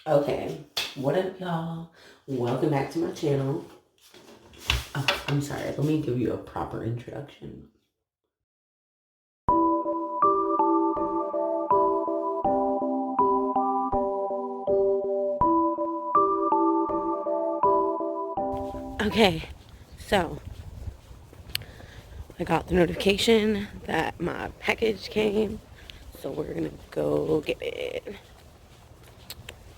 Okay, what up, y'all? Welcome back to my channel. Oh, I'm sorry, let me give you a proper introduction. Okay, so I got the notification that my package came, so we're gonna go get it.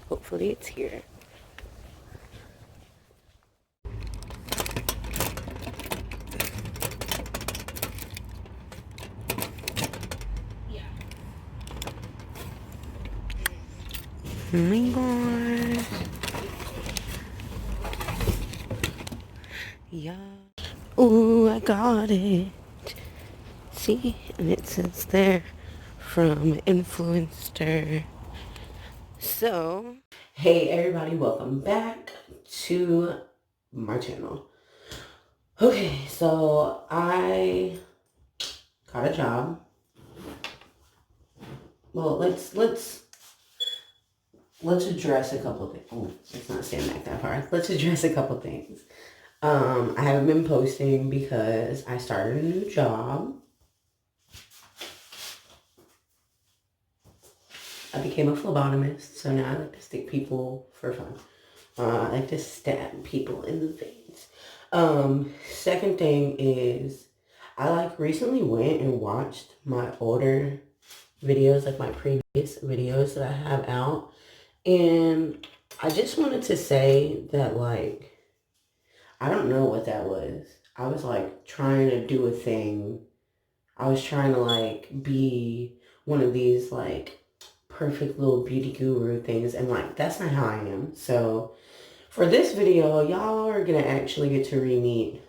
Hopefully it's here. Oh my gosh. Yeah. Ooh, I got it. See? And it says there from Influenster. So, hey everybody, welcome back to my channel. Okay, so I got a job. Well, let's address a couple of things. Oh, let's not stand back that far. Let's address a couple things. I haven't been posting because I started a new job. I became a phlebotomist, so now I like to stick people for fun. I like to stab people in the veins. Second thing is, I recently went and watched my older videos, like my previous videos that I have out. And I just wanted to say that, I don't know what that was. I was, trying to do a thing. I was trying to, be one of these, perfect little beauty guru things. And, that's not how I am. So, for this video, y'all are going to actually get to re-meet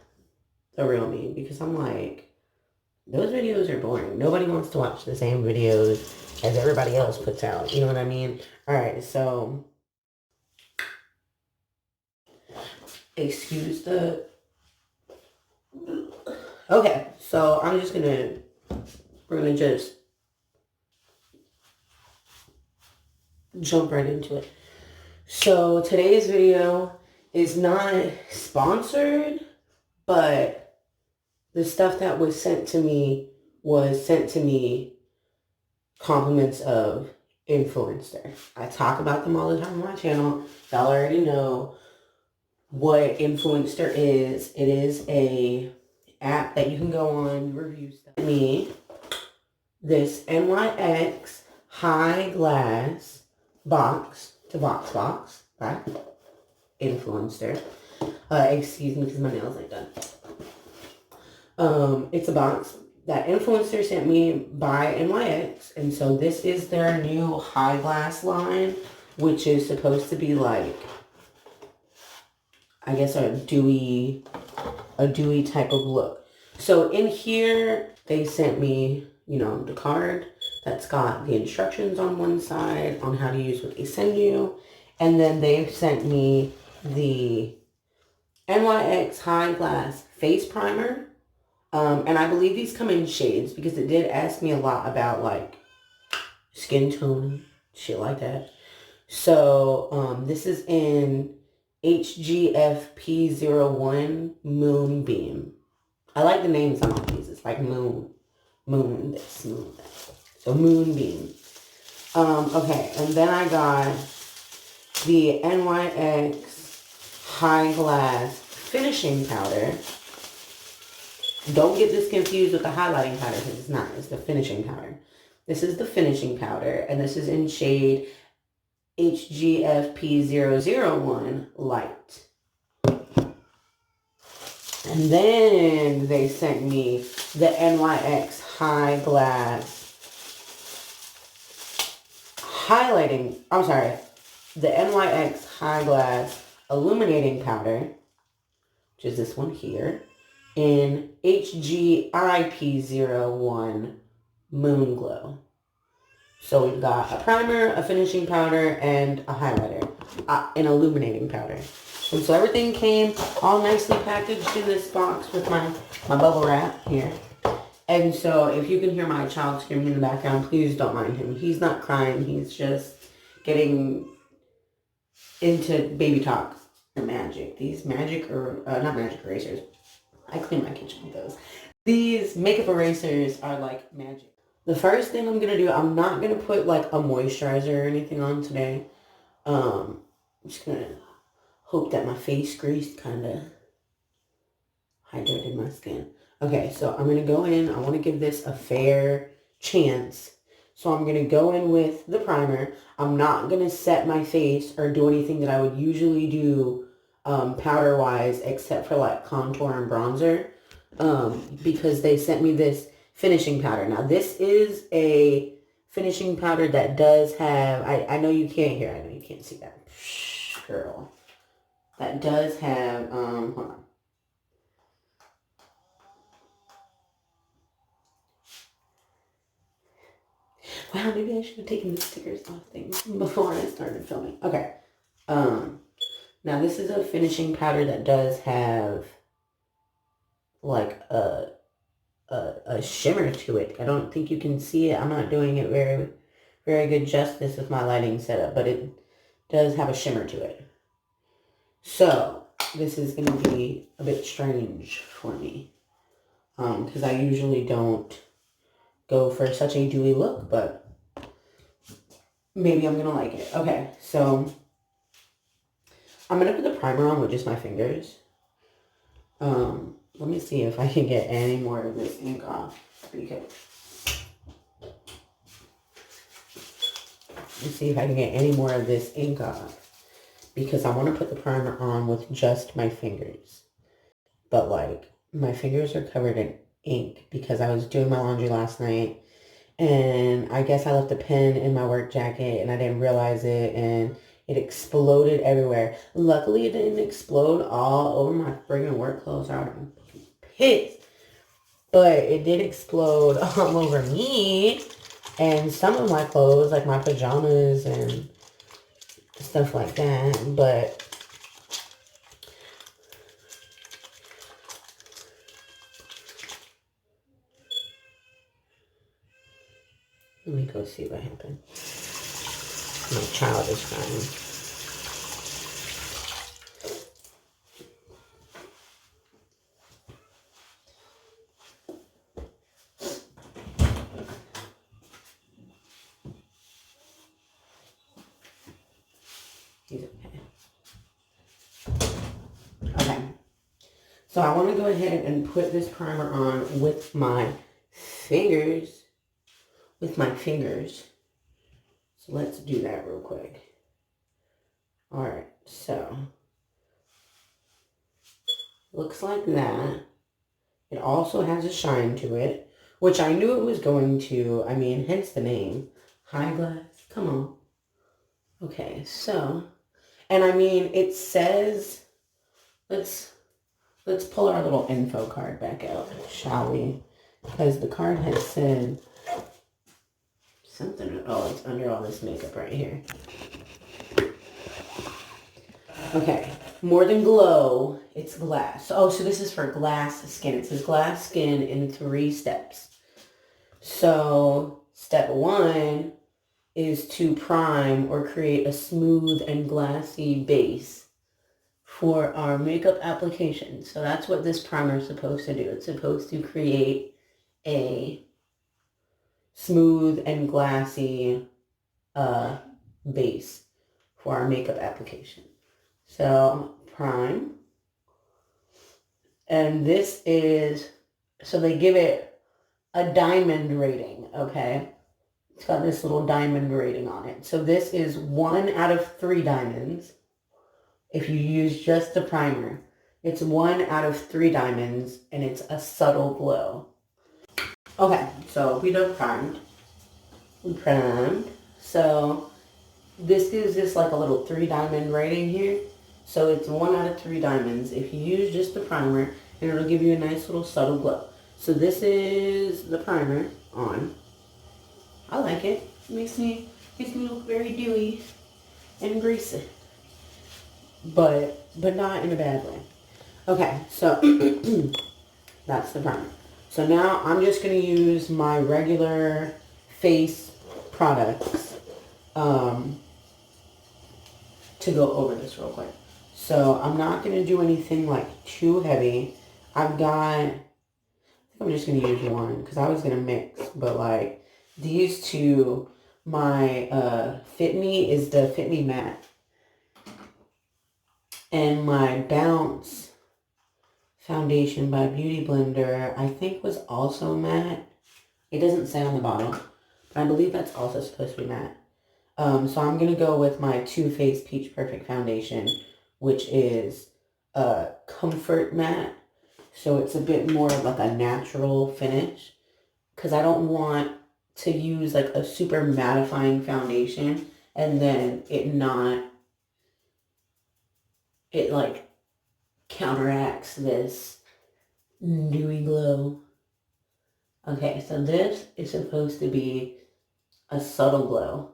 the real me. Because I'm those videos are boring. Nobody wants to watch the same videos as everybody else puts out. You know what I mean? Alright, so excuse the... Okay, so we're gonna just jump right into it. So today's video is not sponsored, but the stuff that was sent to me compliments of Influenster. I talk about them all the time on my channel. Y'all already know what Influenster is. It is a app that you can go on, review stuff. Me, this NYX High Glass VoxBox by Influenster. Excuse me because my nails ain't done. It's a box that Influencer sent me by NYX, and so this is their new high glass line, which is supposed to be I guess a dewy type of look. So in here, they sent me, the card that's got the instructions on one side on how to use what they send you. And then they sent me the NYX High Glass Face Primer. And I believe these come in shades because it did ask me a lot about, skin tone, shit like that. So, this is in HGFP01 Moonbeam. I like the names on all these. It's like moon this, moon that. So Moonbeam. Okay, and then I got the NYX High Glass Finishing Powder. Don't get this confused with the highlighting powder because it's not. It's the finishing powder. This is the finishing powder, and this is in shade HGFP001 Light. And then they sent me the NYX High Glass the NYX High Glass Illuminating Powder, which is this one here, in HGIP01 Moon Glow. So we've got a primer, a finishing powder, and a highlighter, an illuminating powder. And so everything came all nicely packaged in this box with my bubble wrap here. And so if you can hear my child screaming in the background, please don't mind him. He's not crying. He's just getting into Baby Talk or Magic. These magic or not magic erasers. I clean my kitchen with those. These makeup erasers are like magic. The first thing I'm gonna do, I'm not gonna put like a moisturizer or anything on today. I'm just gonna hope that my face grease kind of hydrated my skin. Okay, so I'm gonna go in. I want to give this a fair chance. So I'm gonna go in with the primer. I'm not gonna set my face or do anything that I would usually do powder wise, except for like contour and bronzer, because they sent me this finishing powder. Now this is a finishing powder that does have, I know you can't hear, I know you can't see that, girl. That does have, hold on. Wow, maybe I should have taken the stickers off things before I started filming. Okay. Now this is a finishing powder that does have like a shimmer to it. I don't think you can see it. I'm not doing it very good justice with my lighting setup, but it does have a shimmer to it. So this is going to be a bit strange for me, because I usually don't go for such a dewy look, but maybe I'm going to like it. Okay, so I'm going to put the primer on with just my fingers. Let me see if I can get any more of this ink off. Because let's see if I can get any more of this ink off. Because I want to put the primer on with just my fingers. But like, my fingers are covered in ink because I was doing my laundry last night. And I guess I left a pen in my work jacket and I didn't realize it. And it exploded everywhere. Luckily, it didn't explode all over my friggin' work clothes. I would have been pissed. But it did explode all over me. And some of my clothes, like my pajamas and stuff like that. But let me go see what happened. My child is crying. He's okay. Okay. So I want to go ahead and put this primer on with my fingers. So let's do that real quick. Alright, so looks like that. It also has a shine to it, which I knew it was going to. I mean, hence the name. High glass. Come on. Okay, so, and I mean, it says, let's pull our little info card back out, shall we? Because the card has said something. Oh, it's under all this makeup right here. Okay, more than glow, it's glass. Oh, so this is for glass skin. It says glass skin in 3 steps. So step 1 is to prime or create a smooth and glassy base for our makeup application. So that's what this primer is supposed to do. It's supposed to create a smooth and glassy base for our makeup application. So prime. And this is, so they give it a diamond rating, okay? It's got this little diamond rating on it. So this is 1 out of 3 diamonds. If you use just the primer, it's 1 out of 3 diamonds, and it's a subtle glow. Okay, so we done primed. We primed. So this gives this like a little 3 diamond rating here. So it's 1 out of 3 diamonds if you use just the primer, and it'll give you a nice little subtle glow. So this is the primer on. I like it. It makes me look very dewy and greasy. But not in a bad way. Okay, so that's the primer. So now I'm just going to use my regular face products to to go over this real quick. So I'm not going to do anything like too heavy. I think I'm just going to use one because I was going to mix. But like these two, my Fit Me is the Fit Me Matte. And my Bounce foundation by Beauty Blender, I think was also matte. It doesn't say on the bottle, but I believe that's also supposed to be matte. So I'm going to go with my Too Faced Peach Perfect Foundation, which is Comfort Matte. So it's a bit more of like a natural finish. Because I don't want to use like a super mattifying foundation and then it like counteracts this dewy glow. Okay, so this is supposed to be a subtle glow.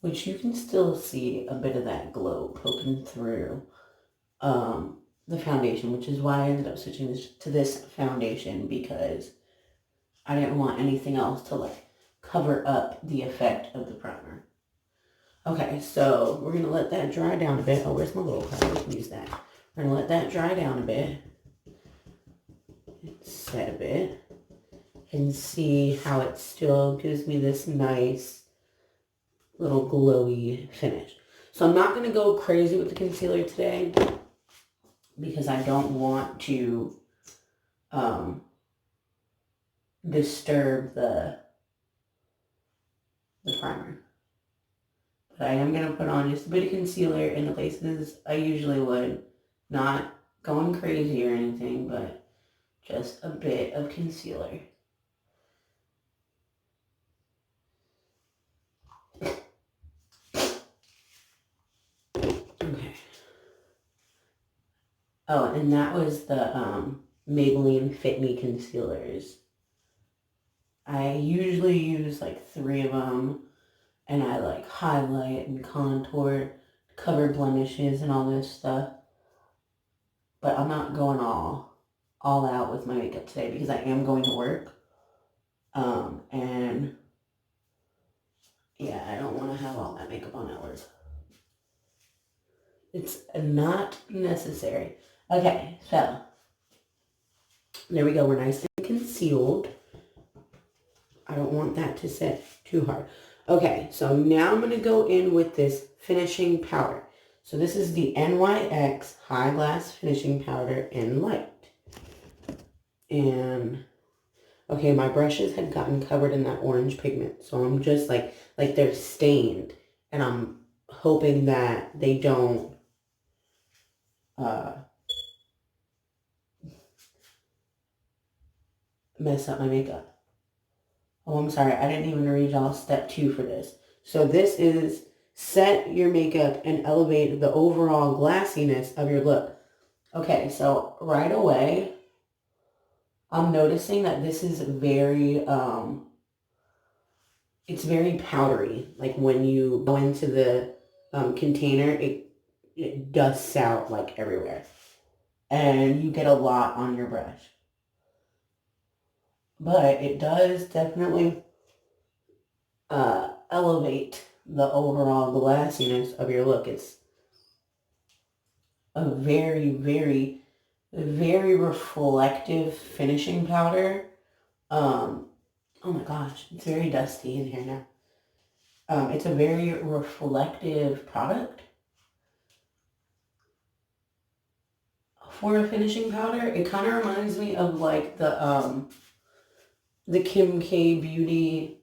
Which you can still see a bit of that glow poking through the foundation, which is why I ended up switching to this foundation, because I didn't want anything else to like cover up the effect of the primer. Okay, so we're going to let that dry down a bit. Oh, where's my little card? We can use that. We're going to let that dry down a bit. Set a bit. And see how it still gives me this nice little glowy finish. So I'm not going to go crazy with the concealer today because I don't want to disturb the primer. But I am going to put on just a bit of concealer in the places I usually would. Not going crazy or anything, but just a bit of concealer. Okay. Oh, and that was the Maybelline Fit Me concealers. I usually use like 3 of them, and I like highlight and contour, cover blemishes and all this stuff. But I'm not going all out with my makeup today because I am going to work. And yeah, I don't want to have all that makeup on at work. It's not necessary. Okay, so there we go. We're nice and concealed. I don't want that to set too hard. Okay, so now I'm going to go in with this finishing powder. So this is the NYX High Glass Finishing Powder in Light. And, okay, my brushes had gotten covered in that orange pigment. So I'm just like they're stained. And I'm hoping that they don't mess up my makeup. Oh, I'm sorry. I didn't even read y'all step 2 for this. So this is set your makeup and elevate the overall glassiness of your look. Okay, so right away, I'm noticing that this is very, it's very powdery. Like when you go into the container, it dusts out like everywhere. And you get a lot on your brush. But it does definitely elevate the overall glassiness of your look. It's a very, very, very reflective finishing powder. Oh my gosh, it's very dusty in here now. It's a very reflective product for a finishing powder. It kind of reminds me of like the Kim K Beauty,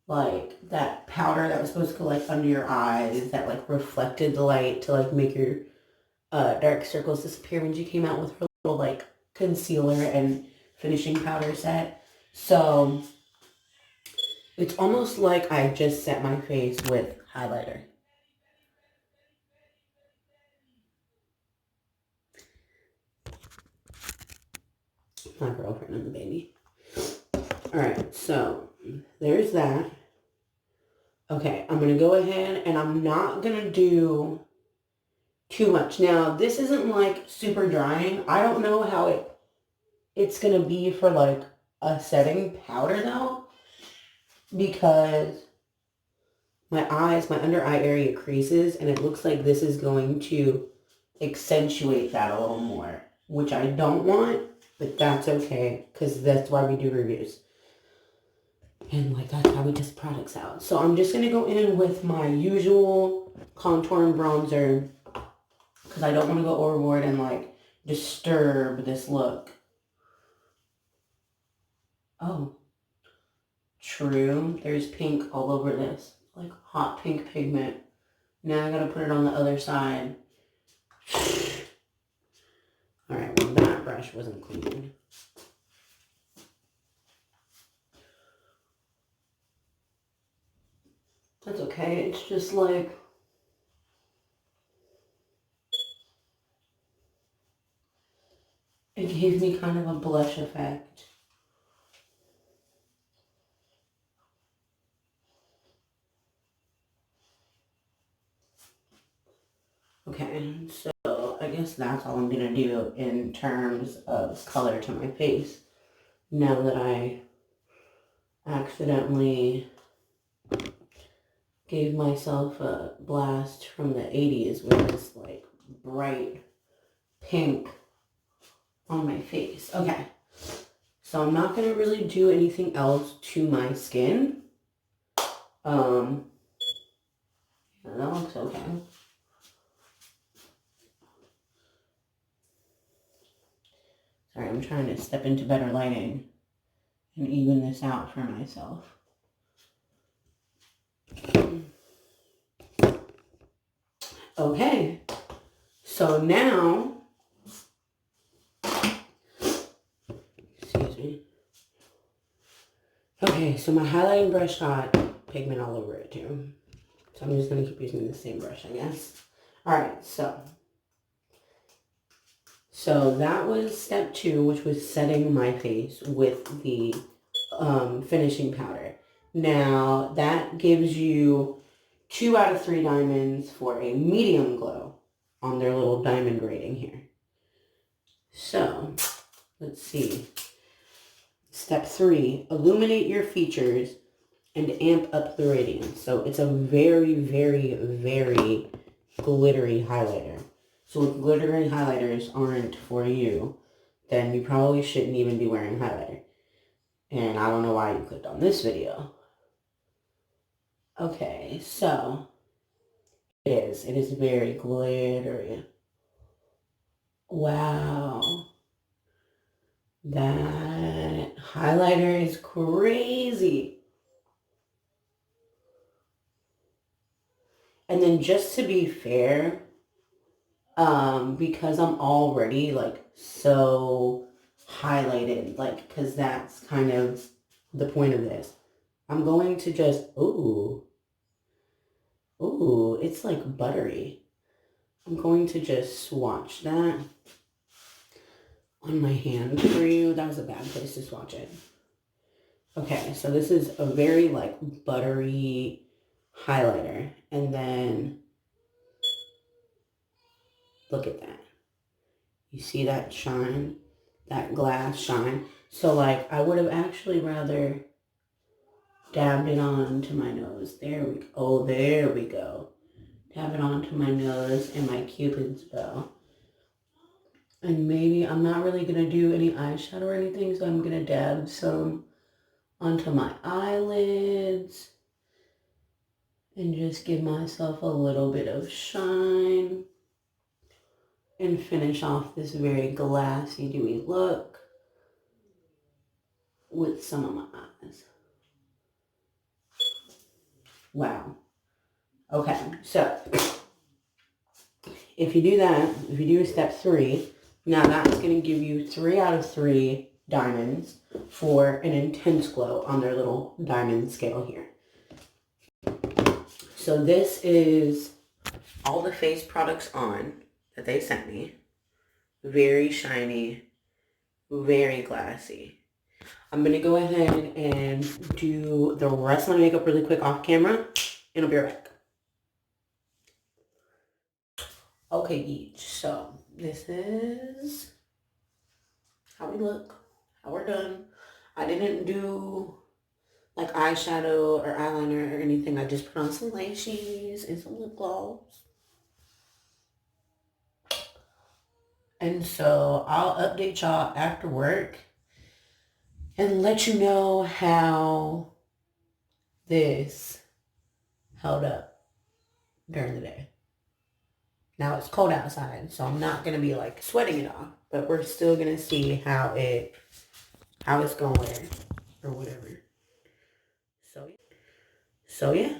like that powder that was supposed to go like under your eyes that like reflected the light to like make your dark circles disappear when she came out with her little like concealer and finishing powder set. So it's almost like I just set my face with highlighter. My girlfriend and the baby. Alright, so there's that. Okay, I'm going to go ahead and I'm not going to do too much. Now, this isn't like super drying. I don't know how it's going to be for like a setting powder though, because my under eye area creases, and it looks like this is going to accentuate that a little more, which I don't want, but that's okay, because that's why we do reviews. And like, that's how we test products out. So I'm just going to go in with my usual contour and bronzer, because I don't want to go overboard and like disturb this look. Oh, true. There's pink all over this, like hot pink pigment. Now I gotta put it on the other side. All right, well, that brush wasn't clean. That's okay. It's just like, it gave me kind of a blush effect. Okay, so I guess that's all I'm gonna do in terms of color to my face. Now that I accidentally gave myself a blast from the 80s with this like bright pink on my face. Okay, so I'm not gonna really do anything else to my skin. Yeah, that looks okay. Sorry, I'm trying to step into better lighting and even this out for myself. Okay, so now, excuse me. Okay, so my highlighting brush got pigment all over it too. So I'm just going to keep using the same brush, I guess. All right, so that was step 2, which was setting my face with the finishing powder. Now, that gives you 2 out of 3 diamonds for a medium glow on their little diamond rating here. So, let's see. Step 3, illuminate your features and amp up the radiance. So it's a very, very, very glittery highlighter. So if glittery highlighters aren't for you, then you probably shouldn't even be wearing highlighter. And I don't know why you clicked on this video. Okay, so it is very glittery. Wow. That highlighter is crazy. And then just to be fair, because I'm already like so highlighted, like, because that's kind of the point of this, I'm going to just, ooh, it's like buttery. I'm going to just swatch that on my hand for you. That was a bad place to swatch it. Okay, so this is a very like buttery highlighter. And then look at that. You see that shine? That glass shine? So like I would have actually rather dabbed it onto my nose. There we go. Oh, there we go. Dab it onto my nose and my Cupid's bow. And maybe I'm not really going to do any eyeshadow or anything, so I'm going to dab some onto my eyelids and just give myself a little bit of shine and finish off this very glassy, dewy look with some of my eyes. Wow. Okay, so if you do that, if you do step 3, now that's going to give you 3 out of 3 diamonds for an intense glow on their little diamond scale here. So this is all the face products on that they sent me. Very shiny, very glassy. I'm going to go ahead and do the rest of my makeup really quick off camera, and I'll be right back. Okay, each. So this is how we look, how we're done. I didn't do like eyeshadow or eyeliner or anything. I just put on some lashes and some lip gloss. And so I'll update y'all after work and let you know how this held up during the day. Now it's cold outside, so I'm not gonna be like sweating it off, but we're still gonna see how it's going or whatever. So yeah.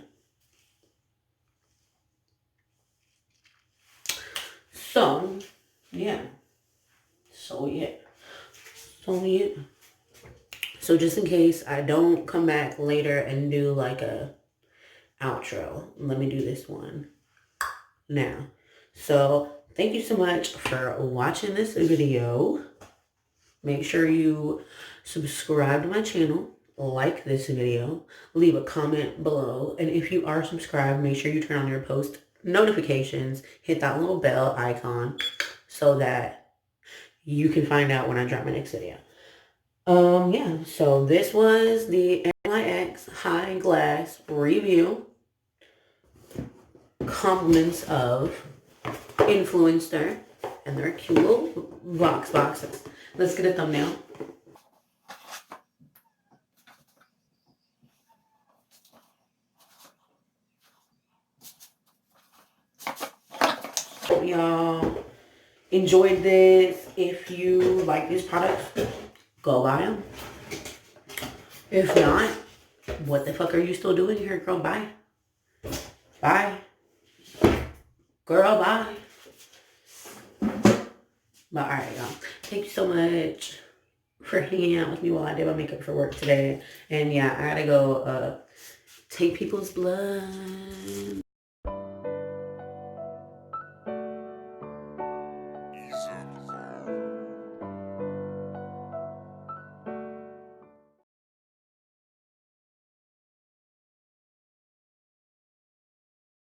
So yeah. So yeah. So yeah. So just in case I don't come back later and do like a outro, let me do this one now. So thank you so much for watching this video. Make sure you subscribe to my channel, like this video, leave a comment below, and if you are subscribed, make sure you turn on your post notifications, hit that little bell icon so that you can find out when I drop my next video. Yeah, so this was the NYX High Glass review. Compliments of Influenster and their cute little Vox boxes. Let's get a thumbnail. Hope y'all enjoyed this. If you like these products, go buy them. If not, what the fuck are you still doing here, girl? Bye. Bye. Girl, bye. But alright, y'all. Thank you so much for hanging out with me while I did my makeup for work today. And yeah, I gotta go take people's blood.